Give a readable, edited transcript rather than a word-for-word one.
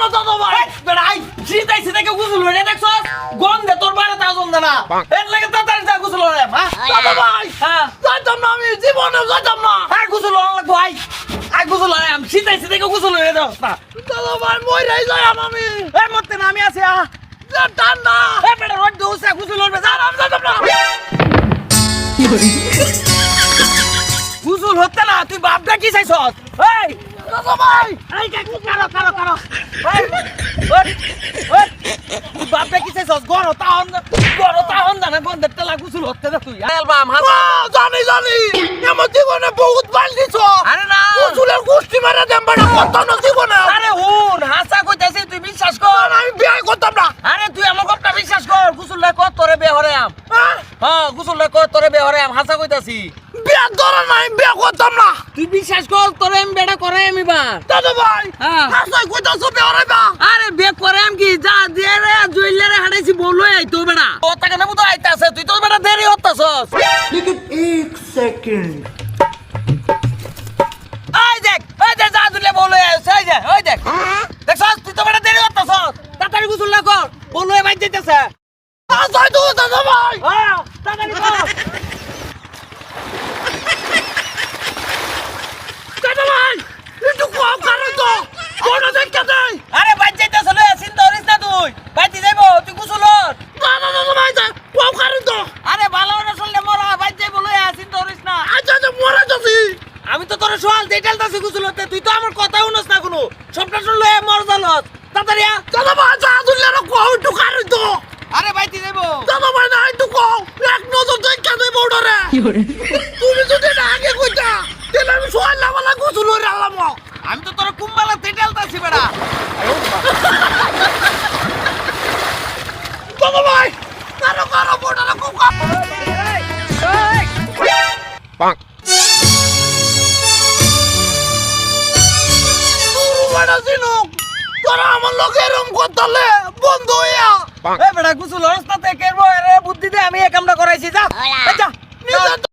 না দাদা ভাই বেড়াই শীতাই শীতাকে গুছল রে দেখছস গন্ধে তোর বাইরে তা গন্ধ না এর লাগে তাড়াতাড়ি যা গুছল রে দাদা ভাই হ্যাঁ যাইতাম না আমি জীবনে যাইতাম না আর গুছল লাগবো আই গুছল রে আমি শীতাই শীতাকে গুছল রে দাও না দাদা ভাই মইরাই যাই আমি এ মতে না আমি আছি ঠান্ডা এ বেটা রোড দোসা গুছল রে যা আমি যাইতাম না গুছল হতে না তুই বাপটা কি চাইছস এই দাদা ভাই এই কাকু কারো এই ওই তুই বাপটা কি চাইছস গরো তাহন না গন্ধের তেলা গুছল হতে না তুই অ্যালবাম জানি আমার জীবনে বহুত বাল দিছ আরে না উসুলের গোষ্ঠী মারা দেন বড় কত না জীবনে আরে হুন হাসা কইতাছি তুই বিশ্বাস কর আমি বিয়ে করতাম না আরে তুই আমার কথা বিশ্বাস কর গুছল লে কর তোরে বিয়ে হরে আম হ্যাঁ গুছল লে কর তোরে বিয়ে হরে আম হাসা কইতাছি বিয়ে ধরে নাই বিয়ে করতাম না তুই বিশ্বাস কর তোরে আমি বেটা করে আমি বা দাদা ভাই হ্যাঁ হাসাই কইতাছ বিয়ে হরাইবা আরে বিয়ে করে আমি কি যা দিয়ে রে জুইলে রে হাঁটাইছি বললো এই তো বেটা ও তাকে নেবো তো আইতাছে তুই তো বেটা দেরি হতাছস लेकिन 1 सेकंड এই দেখ যা দিলে বললো এই যে ওই দেখ দেখছস তুই তো বেটা দেরি হতাছস তাড়াতাড়ি গুছল লে কর বললো ভাই যাইতেছে হাসাই তো দাদা ভাই হ্যাঁ তাড়াতাড়ি কর দাদা ভাই একটু কম করো তো কোন দেখতে দেই আরে ভাই যাইতেছে লয়ে চিন্তা করিস না তুই বাইতে যাইবো তুই গুছল দাদা ভাই কম করো তো আরে ভালো না শুনলে মরা ভাই যাইবো লয়ে চিন্তা করিস না আচ্ছা মরে যাচ্ছি আমি তো তোর সোয়াল দেইটালতাছি গুছলতে তুই তো আমার কথা শুনস না কোনো সবটা শুনলে মর জানত তাড়াতাড়ি দাদা ভাই যা দুলে কম একটু করো তো আরে বাইতে যাইবো দাদা ভাই না একটু কম এক নজর দেখতে দেই বউডরে তুমি যদি না আগে কইতা তাহলে আমি সোয়াল লাগালা গোসল করে আলাম আমি তো তোর কুম্বালা দেইটালতাছি বেড়া দাদা ভাই কারো বউডরে খুব বড় সিনুক তোরা আমার লগে এরম করতালে বন্ধ হইয়া এ বেড়া গুছল রাস্তা থেকে বুদ্ধি দে আমি এই কামটা করাইছি যা যা নিজে